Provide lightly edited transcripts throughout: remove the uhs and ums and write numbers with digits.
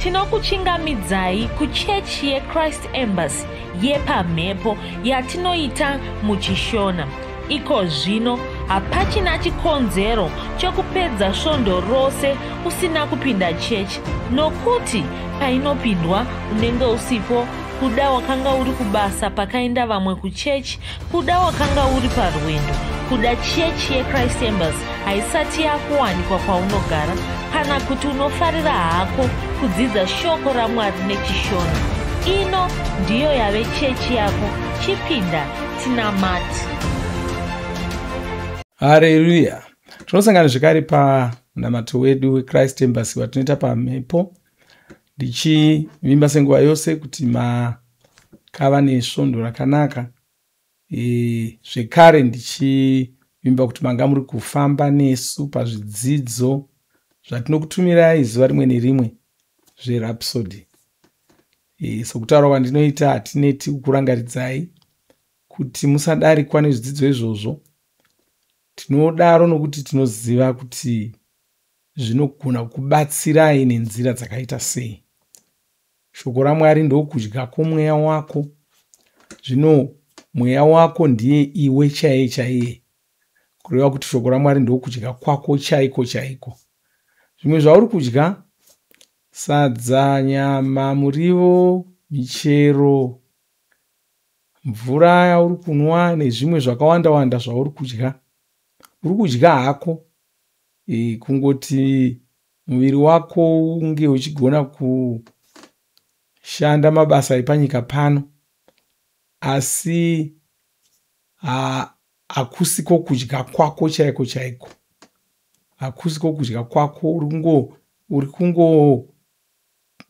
Tinokuchingamidzai kuchechi yeChrist Embassy yepamhepo yatinoita muchishona. Iko zvino hapachina chikonzero chokupedza svondo rose usina kupinda chechi, nokuti painopindwa unenge usipo, kuda wakanga uri kubasa pakaenda vamwe kuchechi, kuda wakanga uri parwendo, kuda chechi yeChrist Embassy haisati yakuwanikwa kwaunogara, kana kuti unofarira hako kudzidza shoko raMwari nechishona. Ino ndiyo yave chechi yako. Chipinda tinamati. Haleluya. Tinosangana zvekare panamato wedu weChrist Embassy watinoita pamhepo, ndichivimba senguva yose kuti makava nesvondo rakanaka. Zvekare ndichivimba kuti manga muri kufamba nesu pazvidzidzo zvatinokutumirai zuva rimwe nerimwe zveRhapsody. Sokutaura kwandinoita hatineti kukurangaridzai kuti musadarikwa nezvidzidzo izvozvo. Tinodaro nokuti tinoziva kuti zvinogona kubatsirai nenzira dzakaita sei. Shoko raMwari ndokudya kwomweya wako. Zvino mweya wako ndiye iwe chaiye chaiye. Kureva kuti shoko raMwari ndokudya kwako chaiko chaiko. Zvimwe zvauri kudya, sadza, nyama, murivo, michero, mvura yauri kunwa nezvimwe zvakawanda wanda zvauri kudya, uri kudya hako kungoti muviri wako unge uchigona kushanda mabasa epanyika pano, asi hakusiko kudya kwako chaiko chaiko. Hakusiko kudya kwako, uri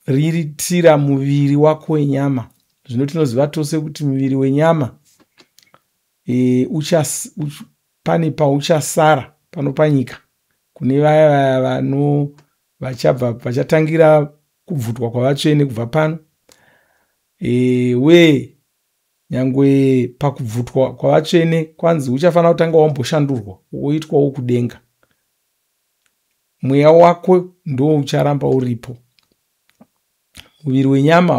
kungoriritira muviri wako wenyama. Zvino tinoziva tose kuti muviri wenyama pane pauchasara pano panyika kune vaya vachatangira kubvutwa kwavatsvene kubva pano. Nyangwe pakubvutwa kwavatsvene kwanzi uchafanira kutanga wamboshandurwa woitwawo kudenga. Mweya wako ndo ucharamba uripo. Muviri wenyama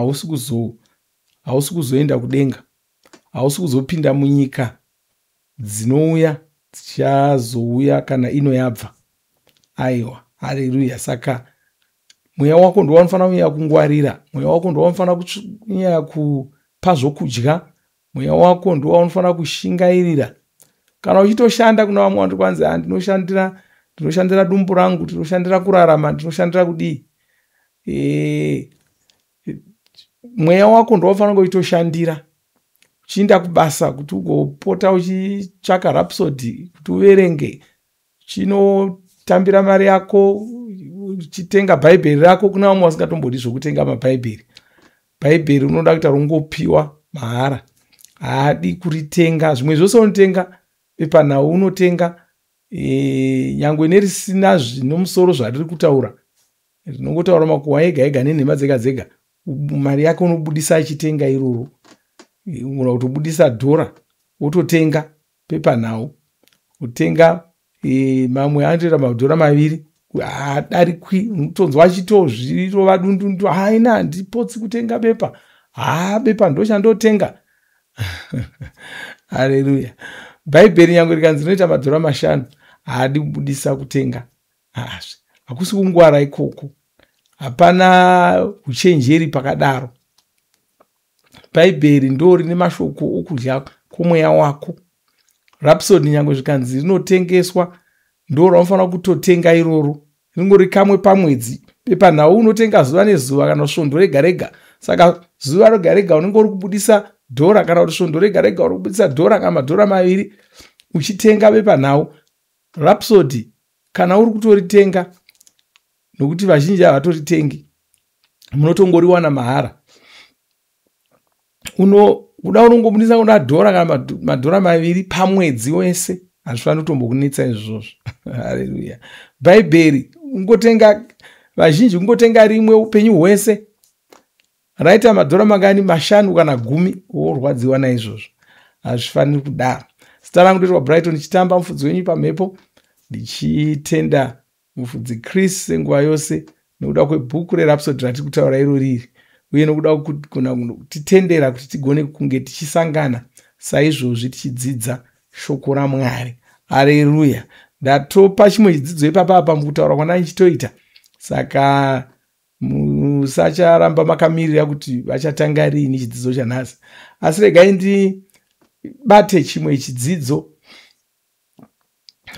hausi kuzoenda kudenga, hausi kuzopinda munyika dzinouya dzichazouya kana ino yabva. Aiwa, haleluya. Saka mweya wako ndo wanofanira kunyanya kungwarira, mweya wako ndo wanofanira kunyanya kupa zvokudya, mweya wako ndo wanofanira kushingairira. Kana uchitoshanda kuna vamwe vantu kwanzi ndinoshandira dumbu rangu, ndinoshandira kurarama, ndinoshandira kudii, mweya wako ndo wanofanira kuitoshandira uchiinda kubasa, kuti ugopota uchitsvaka Rhapsody kuti uverenge, uchinotambira mari yako, uchitenga bhaibheri rako. Kuna vamwe vasingatombodi zvokutenga mabhaibheri. Bhaibheri unoda kuita rungopiwa mahara, haadi kuritenga. Zvimwe zvose unotenga, pepanhau unotenga, nyangwe nerisina zvinomusoro zvariri kutaura, rinongotaura makuhwa ega ega nenhema dzega dzega, mari yake unobudisa achitenga iroro. Unogona kutobudisa $1 wototenga pepanhau, utenga mamwe anotoita $2 hadarikwi. Unotonzwa achitozvirova dundundu, haina handipotsi kutenga bepa, bepa ndochandotenga. Haleluya. Bhaibheri nyangwe rikanzi rinoita $5 haadi kubudisa kutenga. Hakusi kungwara ikoko, hapana uchenjeri pakadaro. Bhaibheri ndo rine mashoko okudya kwomweya wako. Rhapsody nyangwe zvikanzi rinotengeswa, ndo raunofanira kutotenga iroro. Ringori kamwe pamwedzi, pepanhau unotenga zuva nezuva kana svondo rega rega. Saka zuva rega rega unenge uri kubudisa $1, kana kuti svondo rega rega uri kubudisa $1 kana $2 uchitenga pepanhau. Rhapsody kana uri kutoritenga, nokuti vazhinji havatoritengi, munotongoriwana mahara. Uda unongobudisa kuna $1 kana $2 pamwedzi wese. Hazvifaniri kutombokunetsa izvozvo. Haleluya. Bhaibheri ungotenga, vazhinji ungotenga rimwe upenyu hwese, raita $5 mangani, 5 kana 10, worwadziwa naizvozvo. Hazvifaniri kudaro. Zita rangu ndoitwa Brighton, chitamba mufudzi wenyu pamhepo, ndichitenda mufudzi Chris senguva yose nekuda kwebhuku reRhapsody ratiri kutaura iroriri, uye nokuda kutitendera kuti tigone kunge tichisangana saizvozvi tichidzidza shoko raMwari. Haleluya. Ndatopa chimwe chidzidzo ipapa mukutaura kwandanga ndichitoita, saka musacharamba makamirira kuti vachatanga rini chidzidzo chanhasi, asi regai ndibate chimwe chidzidzo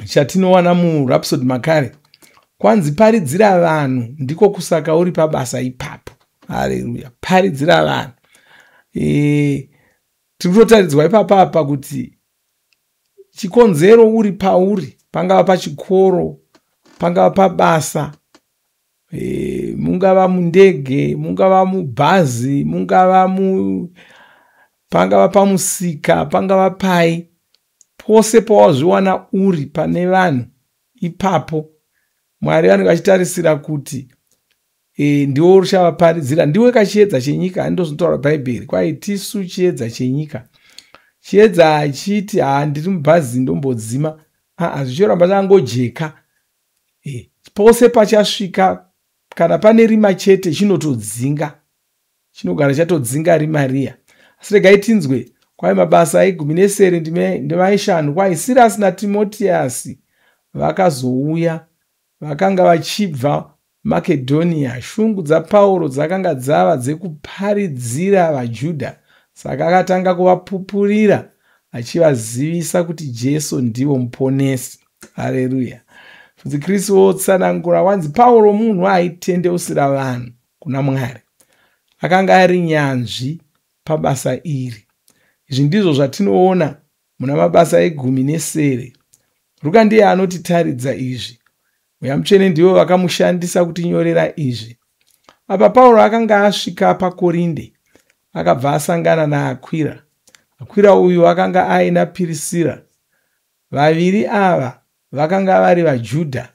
chatinowana muRhapsody makare. Kwanzi paridzira vanhu ndiko kusaka uri pabasa ipapo. Haleluya. Paridzira vanhu. Tiri kutotaridzwa ipapapa kuti chikonzero uri pauri, pangava pachikoro, pangava pabasa, mungava mundege, mungava mubhazi, pangava pamusika, pangava pai, pose pawazviwana uri pane vanhu ipapo, Mwari vanenge vachitarisira kuti ndiwo uchavaparidzira. Ndiwe kachiedza chenyika, handizvo zvinotaura Bhaibheri. Kwai tisu chiedza chenyika. Chiedza hachiti ndiri mubhazi ndombodzima, zvichiramba changojeka. Pose pachasvika, kana pane rima chete chinotodzinga, chinogara chatodzinga rima riya. Asi regai tinzwe, kwai mabasa e10 ndemaishanu, kwai Sirasi naTimotiasi vakazouya, vakanga vachibva Makedhonia. Shungu dzaPauro dzakanga dzava dzekuparidzira vaJudha, saka akatanga kuvapupurira achivazivisa kuti Jesu ndivo muponesi. Haleluya. Kuti Kristu otsanangura, wanzi Pauro munhu aitendeusira vanhu kuna Mwari, akanga ari nyanzvi pabasa iri. Izvi ndizvo zvatinoona muna mabasa e10. Luka ndiye anotitaridza izvi. Mweya Mutsvene ndivo vakamushandisa kutinyorera izvi. Apa Pauro akanga asvika paKorinde, akabva asangana naAkwira. Akwira uyu akanga aina Pirisira. Vaviri ava vakanga vari vaJudha,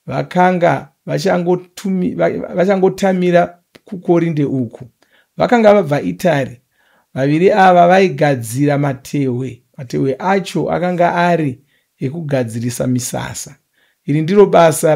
vakanga vachangotamira kuKorinde uku. Vakanga vabva Itari. Vaviri ava vaigadzira matehwe. Matehwe acho akanga ari ekugadzirisa misasa. Iri ndiro basa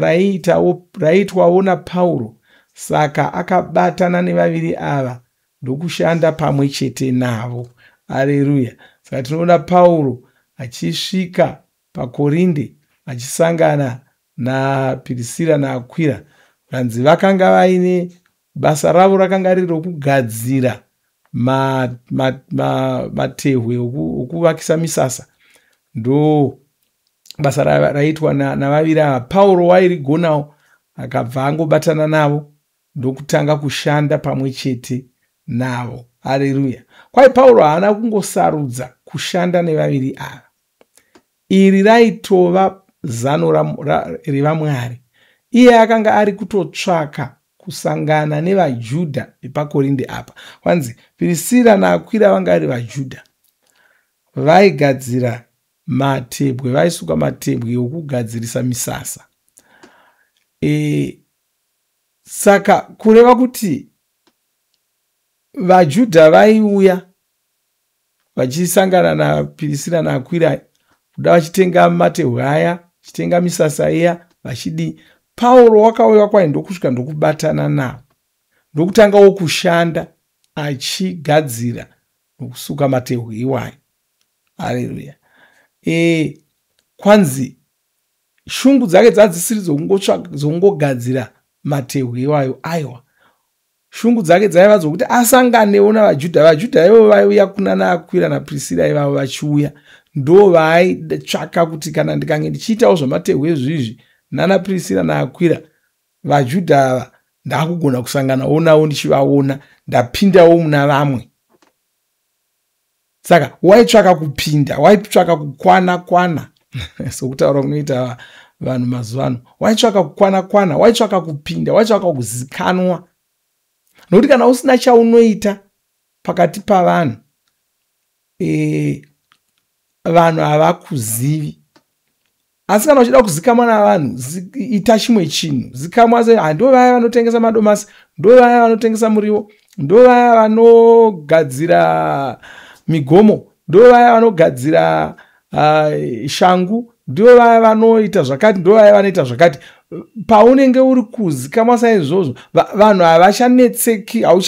raitwawo naPauro, saka akabatana nevaviri ava ndokushanda pamwe chete navo. Haleluya. Saka tinoona Pauro achisvika paKorinde achisangana naPirisira naAkwira. Vanzi vakanga vaine basa ravo rakanga riri rokugadzira matehwe okuvakisa misasa. Ndo basa raitwa navaviri ava. Pauro wairigonawo akabva angobatana navo ndokutanga kushanda pamwe chete navo. Haleluya. Kwai Pauro haana kungosarudza kushanda nevaviri ava. Iri raitova zano revaMwari. Iye akanga ari kutotsvaka kusangana nevaJudha vepaKorinde apa. Kwanzi Pirisira naAkwira vanga vari vaJudha, vaigadzira matebwe, vaisuka matebwe okugadzirisa misasa. Saka kureva kuti vaJudha vaiuya vachisangana naPirisira naAkwira kuda vachitenga matehwe aya, vachitenga misasa iya, vachidi. Pauro wakauya kwai ndokusvika ndokubatana navo, ndokutangawo kushanda achigadzira nokusuka matehwe iwayo. Haleluya. Kwanzi shungu dzake dzadzisiri dzokungogadzira matehwe iwayo. Aiwa, shungu dzake dzaiva dzokuti asanganewo navaJudha. VaJudha ivo vaiuya kuna naAkwira naPirisira ivavo vachiuya, ndo vaitsvaka kuti kana ndikange ndichiitawo zvamatehwe izvizvi nanaPirisira naAkwira, vaJudha ava ndakugona kusanganawo navo ndichivaona, ndapindawo muna vamwe. Saka waitsvaka kupinda, waitsvaka kukwana-kwana sokutaura kunoita vanhu mazuva ano. Waitsvaka kukwana-kwana, waitsvaka kupinda, waitsvaka kuzikanwa. Nokuti kana usina chaunoita pakati pavanhu, vanhu havakuzivi. Asi kana uchida kuzikamwa navanhu, ita chimwe chinhu. Zikamwa sei? Ndo vaya vanotengesa madomasi, ndo vaya vanotengesa muriwo, ndo vaya vanogadzira migomo, ndo vaya vanogadzira shangu, ndo vaya vanoita zvakati, ndo vaya vanoita zvakati. paunenge uri kuzikamwa saizvozvo vanhu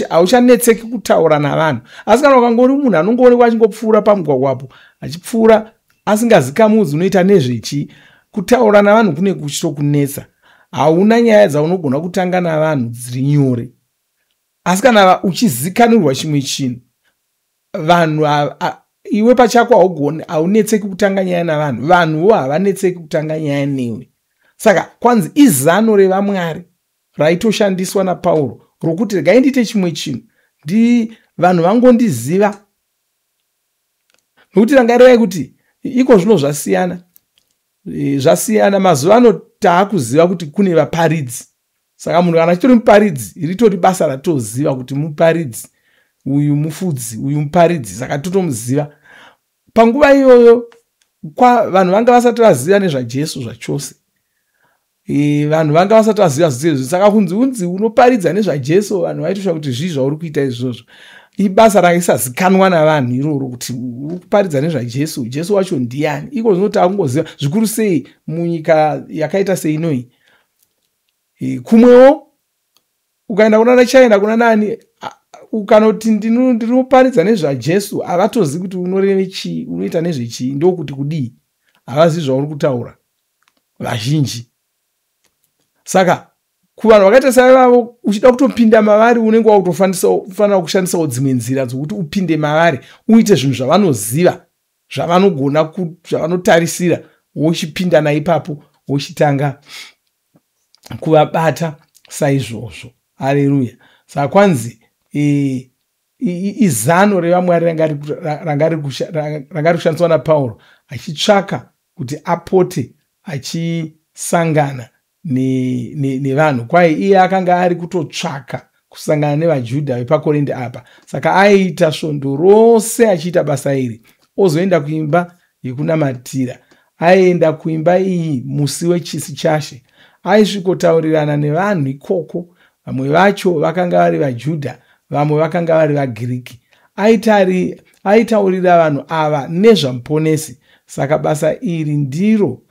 hauchanetseki kutaura navanhu. Asi kana ukanga uri munhu anongoonekwa achingopfuura pamugwagwapo achipfuura asingazikamudzi unoita nezvechi, kutaura navanhu kune kuchitokunetsa. Hauna nyaya dzaunogona kutanga navanhu dziri nyore. Asi kana uchizikanirwa chimwe chinhu, vanhu iwe pachako haunetseki kutanga nyaya navanhu, vanhuwo havanetseki kutanga nyaya newe. Saka kwanzi izano revaMwari raitoshandiswa naPauro rokuti regai ndiite chimwe chinhu, vanhu vangondiziva. Nokuti rangarirai kuti iko zvino zvasiyana mazuva ano taakuziva kuti kune vaparidzi. Saka munhu kana chitori muparidzi ritori basa ratoziva kuti muparidzi, uyu mufudzi, uyu muparidzi, saka totomuziva. Panguva iyoyo vanhu vanga vasati vaziva nezvaJesu zvachose. Vanhu vanga vasati vaziva zvizvo, saka kunzi unoparidza nezvaJesu, vanhu vaitosha kuti zvii zvauri kuita izvozvo. Ibasa raisazikanwa navanhu iroro kuti uri kuparidza nezvaJesu, Jesu wacho ndiani. Iko zvinoti akungoziva zvikuru sei munyika yakaita seinoi. Kumwewo ukaenda kuna China kuna nani, ukanoti ndinoparidza nezvaJesu, havatozivi kuti unoreve chii, unoita nezvechii, ndokuti kudii, havazivi zvauri kutaura vazhinji. Saka kuvanhu vakaita saivavo, uchida kutopinda mavari unenge wakutofanira kushandisawo dzimwe nzira dzokuti upinde mavari, uite zvinhu zvavanoziva, zvavanotarisira, wochipinda naipapo, wochitanga kuvabata saizvozvo. Haleluya. Saka kwanzi izano revaMwari rangari kushandiswa naPauro achitsvaka kuti apote achisangana nevanhu. Kwai iye akanga ari kutotsvaka kusangana nevaJudha vepaKorinde apa. Saka aiita svondo rose achiita basa iri, ozoenda kuimba yekunamatira, aienda kuimba iyi musi wechisi chashe, aisvikotaurirana nevanhu ikoko. Vamwe vacho vakanga vari vaJudha, vamwe vakanga vari vaGiriki. Aitaurira vanhu ava nezvamuponesi. Saka basa iri ndiro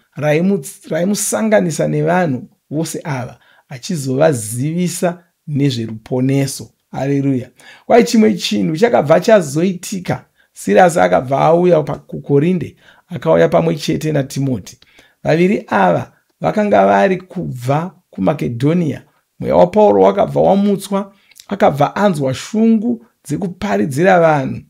raimusanganisa nevanhu vose ava, achizovazivisa nezveruponeso. Haleluya. Kwai chimwe chinhu chakabva chazoitika. Sirasi akabva auya kuKorinde, akauya pamwe chete naTimoti. Vaviri ava vakanga vari kubva kuMakedhonia. Mweya waPauro wakabva wamutswa, akabva anzwa shungu dzekuparidzira vanhu,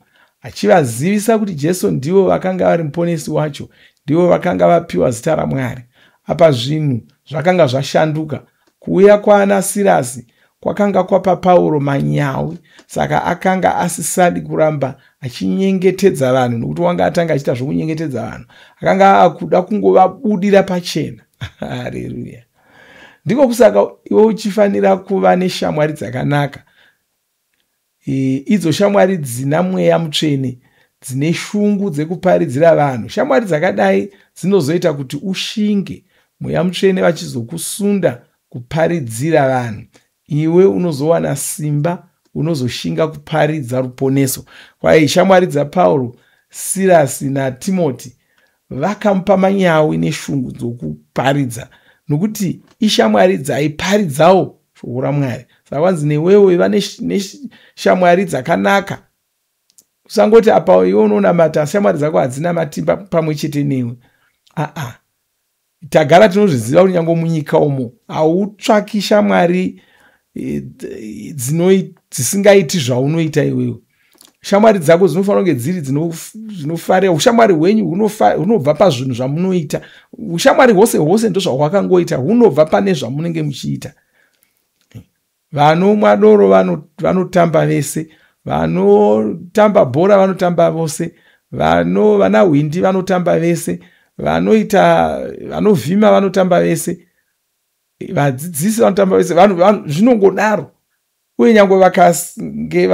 achivazivisa kuti Jesu ndivo vakanga vari muponesi wacho, ndivo vakanga vapiwa zita raMwari. Apa zvinhu zvakanga zvashanduka. Kuuya kwaana Sirasi kwakanga kwapa Pauro manyawi, saka akanga asisadi kuramba achinyengetedza vanhu, nokuti wanga atanga achiita zvokunyengetedza vanhu. Akanga akuda kungovabudira pachena. Haleluya. Ndiko kusaka iwe uchifanira kuva neshamwari dzakanaka. Idzo shamwari dzina mweya mutsvene, dzine shungu dzekuparidzira vanhu. Shamwari dzakadai dzinozoita kuti ushinge mweya mutsvene vachizokusunda kuparidzira vanhu. Iwe unozowana simba, unozoshinga kuparidza ruponeso. Kwai shamwari dzaPauro, Sirasi naTimoti vakamupa manyawi neshungu dzokuparidza, nokuti ishamwari dzaiparidzawo shoko raMwari. Saka kwanzi newewo iva neshamwari dzakanaka. Usangoti apa iwe unonamata shamwari dzako hadzina matimba pamwe chete newe. Tagara tinozviziva kuti nyange munyika umo hautsvaki shamwari dzisingaiti zvaunoita iwewe. Shamwari dzako dzinofanira kunge dziri dzinofarira. Ushamwari hwenyu hunobva pazvinhu zvamunoita. Ushamwari hwose ndozvahwakangoita, hunobva pane zvamunenge muchiita. Vanomwa doro vanotamba vese, vanotamba bhora vanotamba vose, vana hwindi vanotamba vese, vanovhima vanotamba vese, vadzidzisi vanotamba vese, zvinongodaro. Uye nyange vakange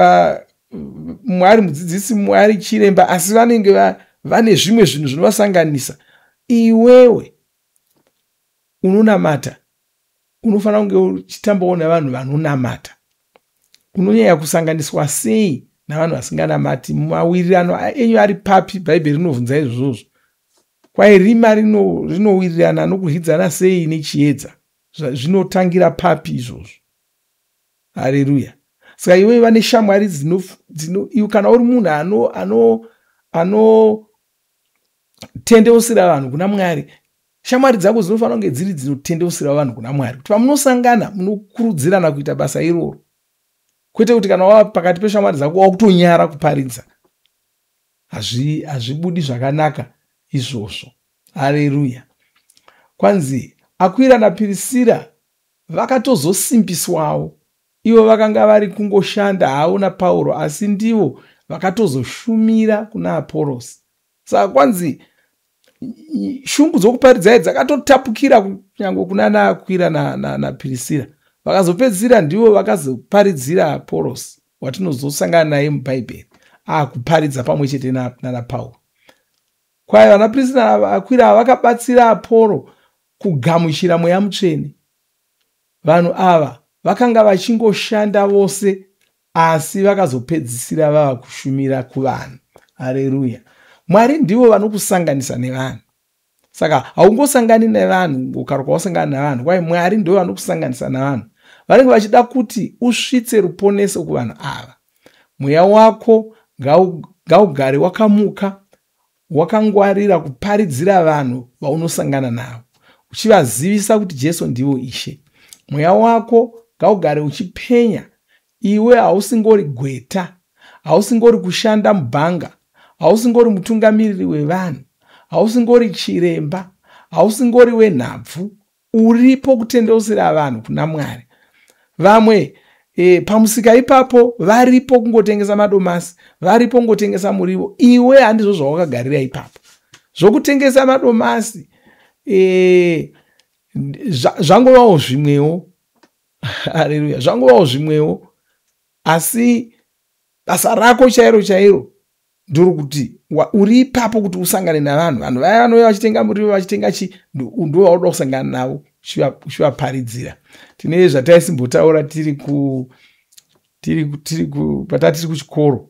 Mwari mudzidzisi, Mwari chiremba, asi vanenge vane zvimwe zvinhu zvinovasanganisa. Iwewe unonamata, unofanira kunge uchitambawo navanhu vanonamata. Unonyanya kusanganiswa sei navanhu vasinganamati? Mawirirano enyu ari papi? Bhaibheri rinovhunza izvozvo. Kwai rima rinowirirana nokuhidzana sei nechiedza? zvinotangira papi izvozvo? Haleluya. Saka iwe vane shamwari iwe kana uri munhu anotendeusira vanhu kuna Mwari, shamwari dzako dzinofanira kunge dziri dzinotendeusira vanhu kuna Mwari, kuti pamunosangana munokurudzirana kuita basa iroro, kwete kuti kana wava pakati peshamwari dzako wakutonyara kuparidza. Hazvibudi zvakanaka izvozvo. Haleluya. Kwanzi Akwira naPirisira vakatozosimbiswawo. Ivo vakanga vari kungoshanda havo naPauro, asi ndivo vakatozoshumira kuna Aporosi. Saka kwanzi shungu dzokuparidza dzakatotapukira kunyange kuna Akwira naPirisira. Vakazopedzisira ndivo vakazoparidzira Aporosi, watinozosangana naye muBhaibheri, kuparidza pamwe chete naPauro. Kwaye vanaPirisira naAkwira vakabatsira Apolo kugamuchira Mweya Mutsvene. Vanhu ava vakanga vachingoshanda vose, asi vakazopedzisira vava kushumira kuvanhu. Haleluya. Mwari ndivo vanokusanganisa nevanhu. Saka haungosangani nevanhu ukaruka wasangana navanhu, kwaye Mwari ndivo vanokusanganisa navanhu. Vanenge vachida kuti usvitse ruponeso kuvanhu ava. Mweya wako ngaugare wakamuka, wakangwarira kuparidzira vanhu vaunosangana navo, uchivazivisa kuti Jesu ndivo Ishe. Mweya wako ngaugare uchipenya. Iwe hausingori gweta, hausingori kushanda mubhanga, hausingori mutungamiriri wevanhu, hausingori chiremba, hausingori wenhabvu. Uripo kutendeusira vanhu kuna Mwari. Vamwe pamusika ipapo varipo kungotengesa madomasi, varipo kungotengesa murivo. Iwe handizvo zvawakagarira ipapo. Zvokutengesa madomasi zvangovawo zvimwewo. Haleluya. Zvangovawo zvimwewo, asi basa rako chairo ndiro kuti uri ipapo kuti usangane navanhu. Vanhu vaya vanouya vachitenga murivo, vachitenga ndo vauda kusangana navo, uchivaparidzira. Tine zvataisimbotaura patati tiri kuchikoro,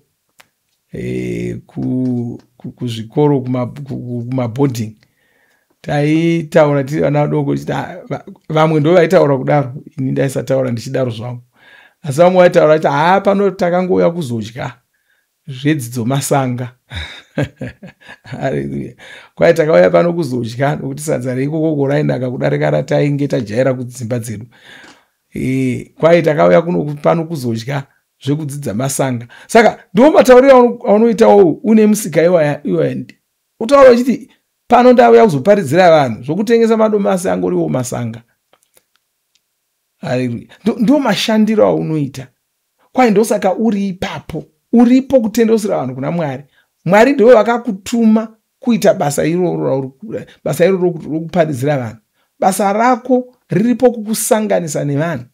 kuzvikoro, kumabhodhingi. Taitaura tiri vana vadoko, vamwe ndo vaitaura kudaro, ini ndaisataura ndichidaro zvangu. Asi vamwe vaitaura kuti pano takangouya kuzodya zvedzidzo masanga. Haleluya. Kwaye takauya pano kuzodya nokuti sadza reikoko rainaka kudarika ratainge tajaira kudzimba dzedu. Kwaye takauya pano kuzodya zvekudzidza masanga. Saka ndiwo matauriro aunoitawo une musika iwaya. Utaura uchiti pano ndauya kuzoparidzira vanhu, zvokutengesa madomasi angoriwo masanga. Haleluya. Ndiwo mashandiro aunoita. Kwaye ndosaka uri ipapo, uripo kutendeusira vanhu kuna Mwari. Mwari ndiwo vakakutuma kuita basa iroro rokuparidzira vanhu. Basa rako riripo kukusanganisa nevanhu.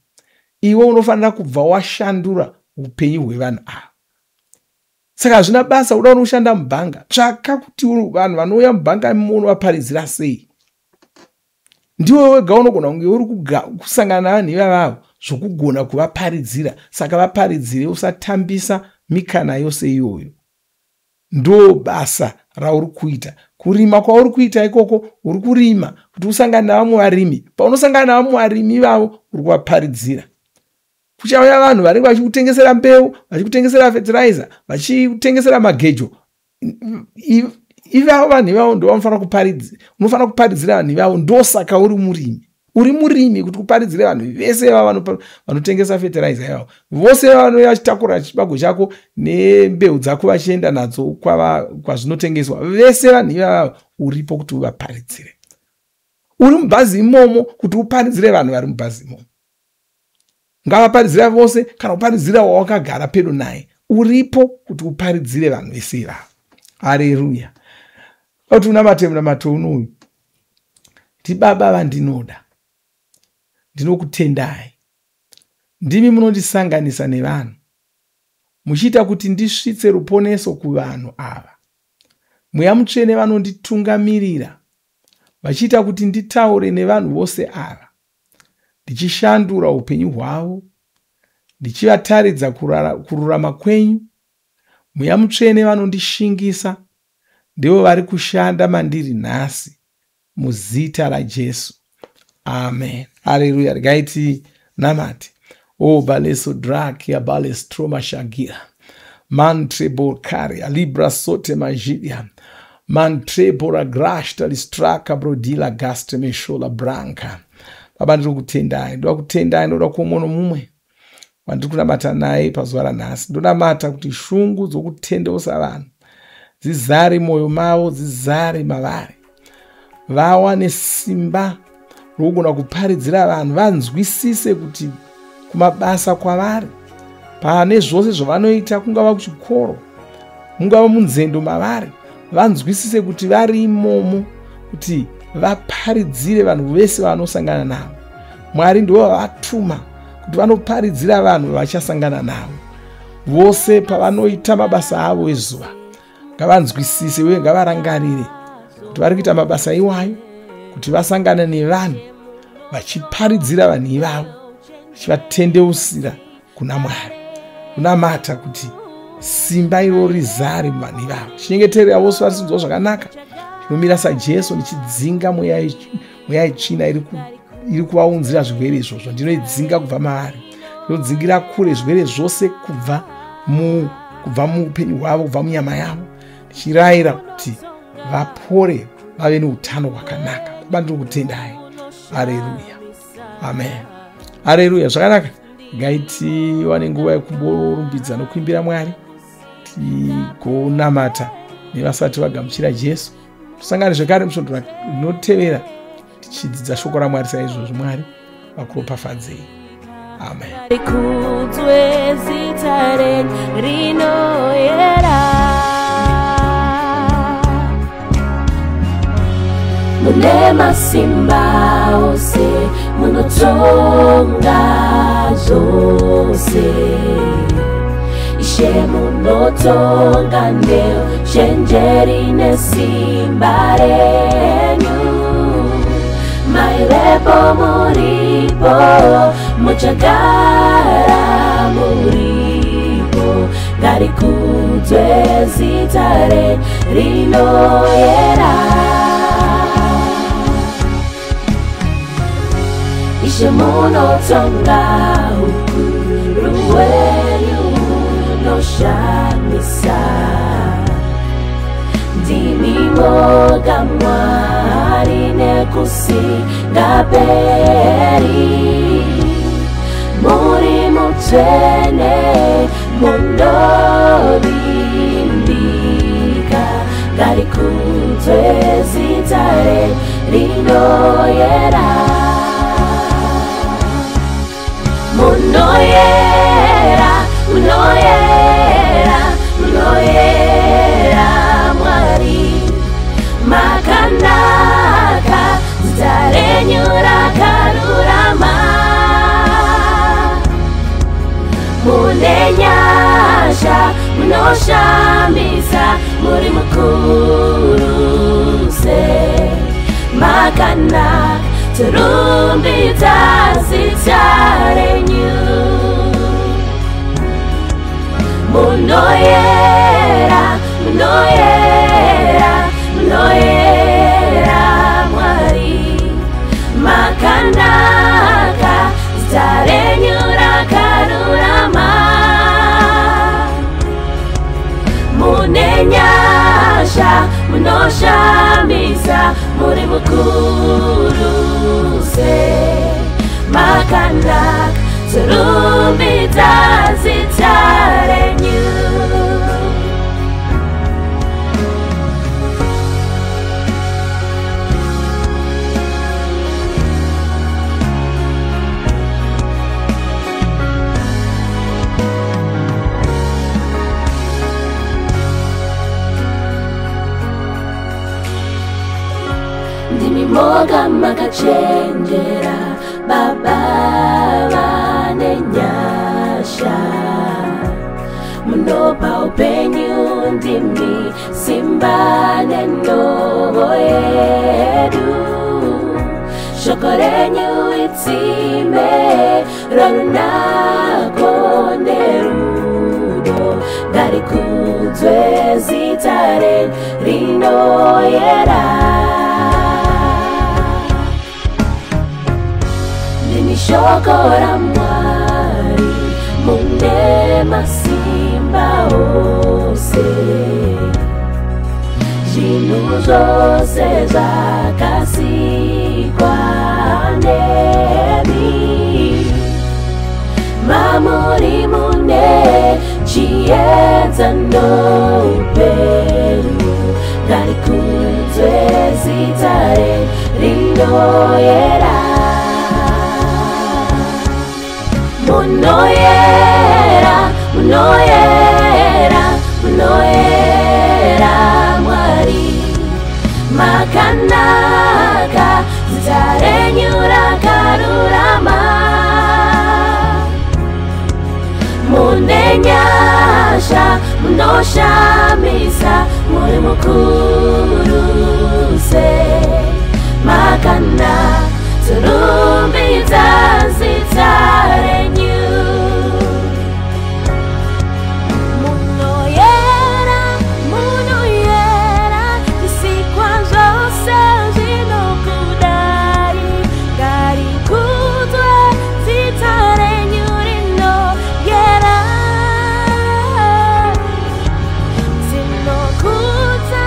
Iwe unofanira kubva washandura upenyu hwevanhu ava. Saka hazvina basa uda unoshanda mubhanga, tsvaka kuti vanhu vanouya mubhanga unovaparidzira sei. Ndiwe wega unogona kunge uri kusangana navanhu ivavavo zvokugona kuvaparidzira. Saka vaparidzire, usatambisa mikana yose iyoyo. Ndo basa rauri kuita. Kurima kwauri kuita ikoko, uri kurima kuti usangane navamwe varimi. Paunosangana navamwe varimi ivavo uri kuvaparidzira. Kuchauya vanhu vari vachikutengesera mbeu, vachikutengesera fertilizer, vachikutengesera magejo. Ivavo vanhu ivavo ndo vanofanira kuparidzira. Unofanira kuparidzira vanhu ivavo, ndosaka uri murimi. Uri murimi kuti kuparidzire vanhu vese ivavo vanotengesa fertilizer ivavo. Vose vanouya vachitakura chibago chako nembeu dzako vachienda nadzo kwazvinotengeswa. Vese vanhu ivavo uripo kuti uvaparidzire. Uri mubhazi imomo kuti uparidzire vanhu vari mubhazi imomo. Ngavaparidzira vose kana kuparidzira wawakagara pedo naye. Uripo kuti uparidzire vanhu vese ivavo. Haleluya. Kuti unamate munamato unoyu. Baba vandinoda, ndinokutendai. Ndimi munondisanganisa nevanhu, muchiita kuti ndisvitse ruponeso kuvanhu ava. Mweya Mutsvene vanonditungamirira, vachiita kuti nditaure nevanhu vose ava, ndichishandura upenyu hwavo, ndichivataridza kururama kwenyu. Mweya Mutsvene vanondishingisa, ndivo vari kushanda mandiri nhasi, muzita raJesu. Amen. Haleluya. Regai namate. O baleso drakia balestroma shagira. Mantre borkari alibra sote majidia. Mantre bora grashta listraka brodila gaste meshola branca. Baba ndiri kutendai, ndoda kutendai, ndoda kuomono mumwe wandiri kunamata naye pazuva ranhasi. Ndonamata kuti shungu dzokutendeusa vanhu dzizare moyo mavo, zizare mavari, vawane simba rokugona kuparidzira vanhu, vanzwisise kuti kumabasa kwavari, pane zvose zvavanoita, kungava kuchikoro, mungava munzendo mavari, vanzwisise kuti vari imomo kuti vaparidzire vanhu vese vanosangana navo. Mwari ndivo vavatuma kuti vanoparidzira vanhu vachasangana navo vose pavanoita mabasa avo ezuva. Ngavanzwisise uye ngavarangarire kuti vari kuita mabasa iwayo kuti vasangane nevanhu vachiparidzira vanhu ivavo, vachivatendeusira kuna Mwari. Kunamata kuti simba iro rizare muvanhu ivavo. Chinyengeterera vose varisinzwa zvakanaka. Chinomira saJesu nichidzinga mweya yetsvina iri kuvaunzira zvirwere izvozvo. Ndinoidzinga kubva mavari. Ndinodzingira kure zvirwere zvose kubva muupenyu hwavo, kubva munyama yavo. Ndichirayira kuti vapore, vave neutano hwakanaka. Baba ndiri kutendai. Haleluya. Amen. Haleluya. Zvakanaka. Ngaitiwane nguva yekumborumbidza nokuimbira Mwari, tigonamata nevasati vagamuchira Jesu. Tusangane zvekare musvondo rinotevera tichidzidza shoko raMwari saizvozvo. Mwari vakuropafadzei. Amen. Mune masimba ose, munotonga zvose, Ishe munotonga neo, shenjeri nesimba renyu. Mairepo muripo, muchagara muripo, ngarikudzwe zita renyu rinoyera. Ishe munotonga ukuru wenyu unoshamisa. Ndimi moga Mwari nekusinga peri. Muri mutsvene mundovimbika, ngarikudzwe zita renyu rinoyera. Munoyera, munoyera, munoyera Mwari, makanaka, zita renyu rakarurama. Mune nyasha, munoshamisa, muri mukuru se. Makanaka, turumbidza zita renyu. Munoyera, munoyera, munoyera Mwari, makanaka, zita renyu rakarurama. Mune nyasha, munoshamisa, muri mukuru se. Makanaka, turumbidza zita renyu. Ndimi moga makachenjera, Baba vane nyasha. Munopa upenyu, ndimi simba nenovo yedu. Shoko renyu itsime, rarunako nerudo, ngarikudzwe zita renyu rinoyera. shoko raMwari mune masimba ose. Zvinhu zvose zvakasikwa nemi, mamuri mune chiedza noupenyu. Ngarikudzwe zita rinoyera, munoyera, munoyera, munoyera Mwari. Makanaka, zita renyu rakarurama, mune nyasha, munoshamisa, muri mukuru se. Makana, turumbidza zita renyu. Munoyera, munoyera, zvisikwa zvose zvinokudai. Ngarikudzwe zita renyu rinoyera. Tinokudza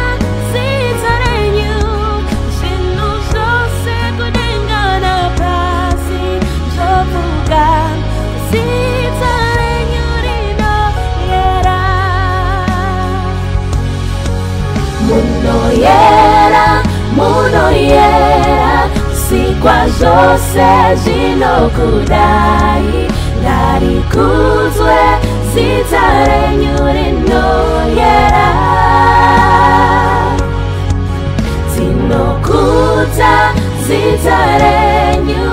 zita renyu, zvinhu zvose kudenga napasi zvovuka. Zita renyu rinoyera, munoyera, munoyera, zvisikwa zvose zvinokudai. Ngarikudzwe zita renyu rinoyera. Tinokudza zita renyu,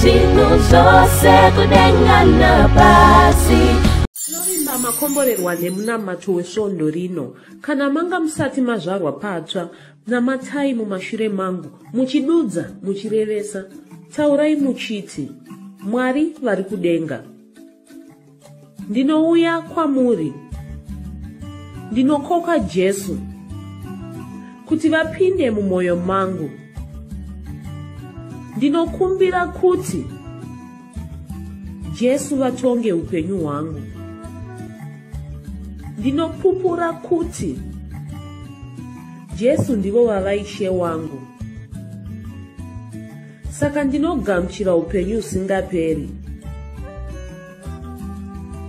zvinhu zvose kudenga napasi. Tinovimba makomborerwa nemunamato wesvondo rino. Kana manga musati mazvarwa patsva, namatai mumashure mangu, muchidudza, muchirevesa. Taurai muchiti, Mwari vari kudenga, ndinouya kwamuri, ndinokoka Jesu kuti vapinde mumwoyo mangu. Ndinokumbira kuti Jesu vatonge upenyu hwangu. Ndinopupura kuti Jesu ndivo vavaishe wangu. Saka ndinogamuchira upenyu usingaperi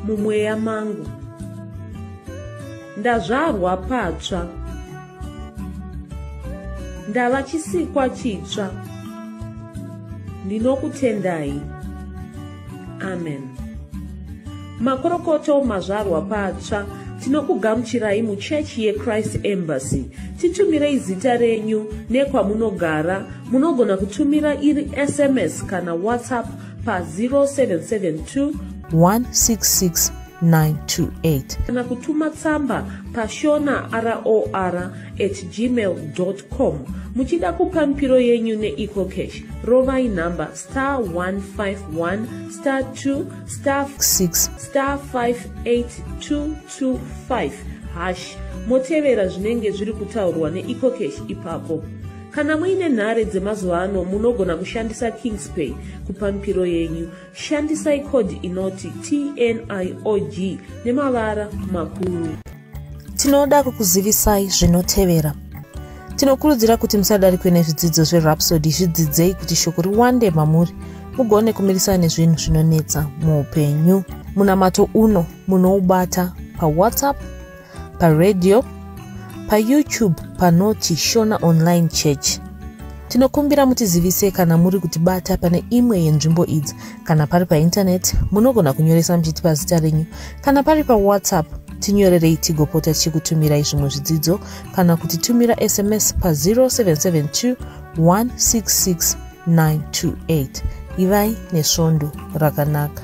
mumweya mangu. Ndazvarwa patsva, ndava chisikwa chitsva. Ndinokutendai. Amen. Makorokoto mazvarwa patsva, tinokugamuchirai muchechi yeChrist Embassy. Titumirei zita renyu nekwamunogara. Munogona kutumira iri SMS kana WhatsApp pa 0772 166 928 kana kutuma tsamba pa shonaror@gmail.com. Muchida kupa mpiro yenyu neEcocash, rovai namba *151*2*6 *58225# motevera zvinenge zviri kutaurwa neEcocash ipapo. Kana muine nhare dzemazuva ano, munogona kushandisa KingsPay kupa mpiro yenyu. Shandisai kodhi inoti TNIOG nemavara makuru. Tinoda kukuzivisai zvinotevera. Tinokurudzira kuti musadarikwe nezvidzidzo zveRhapsody. Zvidzidzei kuti shoko riwande mamuri, mugone kumirisana nezvinhu zvinonetsa muupenyu. Munamato uno munoubata pa WhatsApp, pa radio, pa YouTube panoti Shona Online Church. Tinokumbira mutizivise kana muri kutibata pane imwe yenzvimbo idzi. Kana pari pa internet, munogona kunyoresa muchitipa zita renyu. Kana pari pa WhatsApp, tinyorerei tigopota tichikutumirai zvimwe zvidzidzo, kana kutitumira SMS pa 0772 166 928. Ivai nesvondo rakanaka.